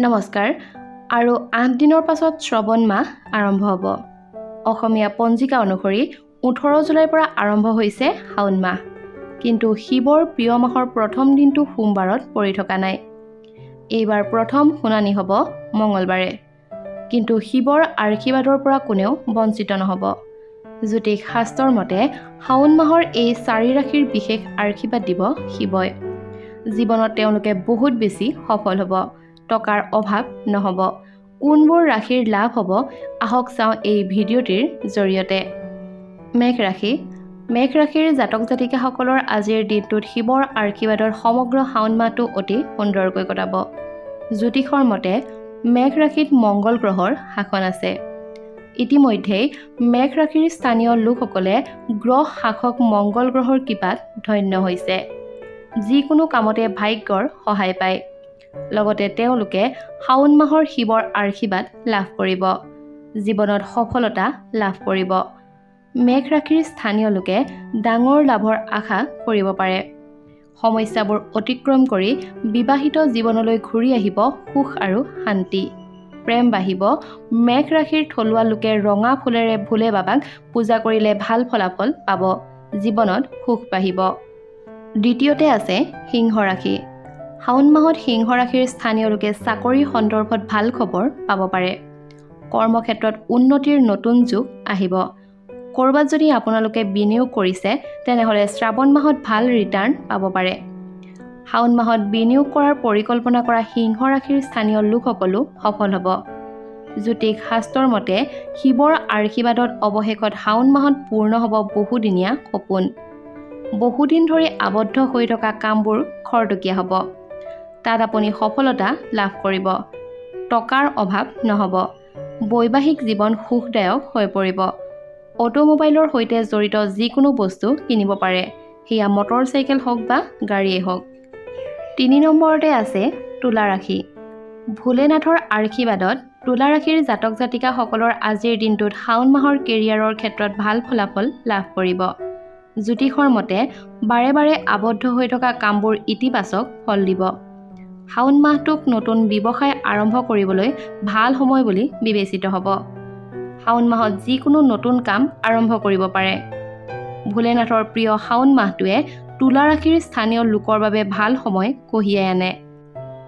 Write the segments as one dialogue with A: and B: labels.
A: নমস্কাৰ আৰু 8 দিনৰ পাছত শ্ৰৱণ মাহ আৰম্ভ হ'ব। অসমীয়া পঞ্জিকা অনুসৰি 18 জুলাইৰ পৰা আৰম্ভ হৈছে শাওণ মাহ। কিন্তু শিৱৰ প্ৰিয় মাহৰ প্ৰথম দিনটো সোমবাৰত পৰি থকা নাই। এইবাৰ প্ৰথম শুনানি হ'ব মঙলবাৰে। কিন্তু শিৱৰ আশীৰ্বাদৰ পৰা কোনেও বঞ্চিত নহ'ব। জ্যোতিষ শাস্ত্ৰৰ মতে শাওণ মাহৰ এই 4 ৰাশিৰ বিশেষ আশীৰ্বাদ দিব শিৱই। জীৱনত তেওঁলোকে বহুত বেছি সফল হ'ব। টকাৰ অভাৱ নহ'ব। কোনবোৰ ৰাশিৰ লাভ হ'ব আহক চাওঁ এই ভিডিঅ'টিৰ জৰিয়তে। মেঘ ৰাশি। মেঘ ৰাশিৰ জাতক জাতিকাসকলৰ আজিৰ দিনটোত শিৱৰ আশীৰ্বাদৰ সমগ্ৰ শাওণ মাহটো অতি সুন্দৰকৈ কটাব। জ্যোতিষৰ মতে মেঘ ৰাশিত মংগল গ্ৰহৰ শাসন আছে। ইতিমধ্যেই মেঘ ৰাশিৰ স্থানীয় লোকসকলে গ্ৰহ শাসক মংগল গ্ৰহৰ কৃপাত ধন্য হৈছে। যিকোনো কামতে ভাগ্যৰ সহায় পায়। লগতে তেওঁলোকে শাওণ মাহৰ শিৱৰ আশীৰ্বাদ লাভ কৰিব। জীৱনত সফলতা লাভ কৰিব। মেঘ ৰাশিৰ স্থানীয় লোকে ডাঙৰ লাভৰ আশা কৰিব পাৰে। সমস্যাবোৰ অতিক্ৰম কৰি বিবাহিত জীৱনলৈ ঘূৰি আহিব সুখ আৰু শান্তি। প্ৰেম বাঢ়িব। মেঘ ৰাশিৰ থলুৱা লোকে ৰঙা ফুলেৰে ভোলে বাবাক পূজা কৰিলে ভাল ফলাফল পাব। জীৱনত সুখ বাঢ়িব। দ্বিতীয়তে আছে সিংহ ৰাশি। শাওণ মাহত সিংহ ৰাশিৰ স্থানীয় লোকে চাকৰিৰ সন্দৰ্ভত ভাল খবৰ পাব পাৰে। কৰ্মক্ষেত্ৰত উন্নতিৰ নতুন যুগ আহিব। ক'ৰবাত যদি আপোনালোকে বিনিয়োগ কৰিছে তেনেহ'লে শ্ৰাৱণ মাহত ভাল ৰিটাৰ্ণ পাব পাৰে। শাওণ মাহত বিনিয়োগ কৰাৰ পৰিকল্পনা কৰা সিংহ ৰাশিৰ স্থানীয় লোকসকলো সফল হ'ব। জ্যোতিষ শাস্ত্ৰৰ মতে শিৱৰ আশীৰ্বাদত অৱশেষত শাওণ মাহত পূৰ্ণ হ'ব বহুদিনীয়া সপোন। বহুদিন ধৰি আবদ্ধ হৈ থকা কামবোৰ খৰতকীয়া হ'ব। তাত আপুনি সফলতা লাভ কৰিব। টকাৰ অভাৱ নহ'ব। বৈবাহিক জীৱন সুখদায়ক হৈ পৰিব। অটোমোবাইলৰ সৈতে জড়িত যিকোনো বস্তু কিনিব পাৰে। সেয়া মটৰ চাইকেল হওক বা গাড়ীয়ে হওক। 3 নম্বৰতে আছে তুলা ৰাশি। ভোলেনাথৰ আশীৰ্বাদত তুলা ৰাশিৰ জাতক জাতিকাসকলৰ আজিৰ দিনটোত শাওণ মাহৰ কেৰিয়াৰৰ ক্ষেত্ৰত ভাল ফলাফল লাভ কৰিব। জ্যোতিষৰ মতে বাৰে বাৰে আবদ্ধ হৈ থকা কামবোৰ ইতিবাচক ফল দিব। শাওণ মাহটোক নতুন ব্যৱসায় আৰম্ভ কৰিবলৈ ভাল সময় বুলি বিবেচিত হ'ব। শাওণ মাহত যিকোনো নতুন কাম আৰম্ভ কৰিব পাৰে। ভোলেনাথৰ প্ৰিয় শাওণ মাহটোৱে তুলা ৰাশিৰ স্থানীয় লোকৰ বাবে ভাল সময় কঢ়িয়াই আনে।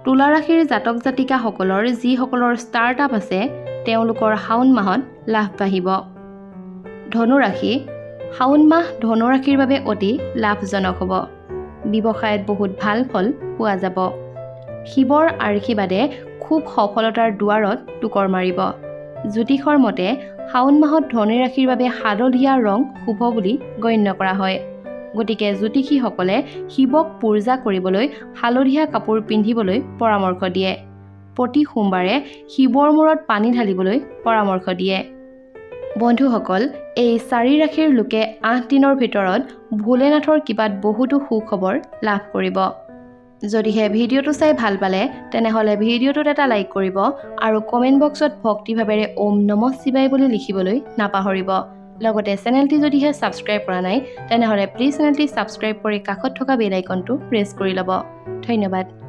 A: তুলা ৰাশিৰ জাতক জাতিকাসকলৰ যিসকলৰ ষ্টাৰ্টআপ আছে তেওঁলোকৰ শাওণ মাহত লাভ বাঢ়িব। ধনু ৰাশি। শাওণ মাহ ধনু ৰাশিৰ বাবে অতি লাভজনক হ'ব। ব্যৱসায়ত বহুত ভাল ফল পোৱা যাব। শিৱৰ আশীৰ্বাদে খুব সফলতাৰ দুৱাৰত টুকৰ মাৰিব। জ্যোতিষৰ মতে শাওণ মাহত ধনু ৰাশিৰ বাবে হালধীয়া ৰং শুভ বুলি গণ্য কৰা হয়। গতিকে জ্যোতিষীসকলে শিৱক পূজা কৰিবলৈ হালধীয়া কাপোৰ পিন্ধিবলৈ পৰামৰ্শ দিয়ে। প্ৰতি সোমবাৰে শিৱৰ মূৰত পানী ঢালিবলৈ পৰামৰ্শ দিয়ে। বন্ধুসকল, এই 4 ৰাশিৰ লোকে 8 দিনৰ ভিতৰত ভোলেনাথৰ কৃপাত বহুতো সুখবৰ লাভ কৰিব। যদিহে ভিডিঅ'টো চাই ভাল পালে তেনেহ'লে ভিডিঅ'টোত এটা লাইক কৰিব আৰু কমেণ্ট বক্সত ভক্তিভাৱেৰে ওম নমঃ শিৱায় বুলি লিখিবলৈ নাপাহৰিব। লগতে চেনেলটি যদিহে ছাবস্ক্ৰাইব কৰা নাই তেনেহ'লে প্লিজ চেনেলটি ছাবস্ক্ৰাইব কৰি কাষত থকা বেল আইকনটো প্ৰেছ কৰি ল'ব। ধন্যবাদ।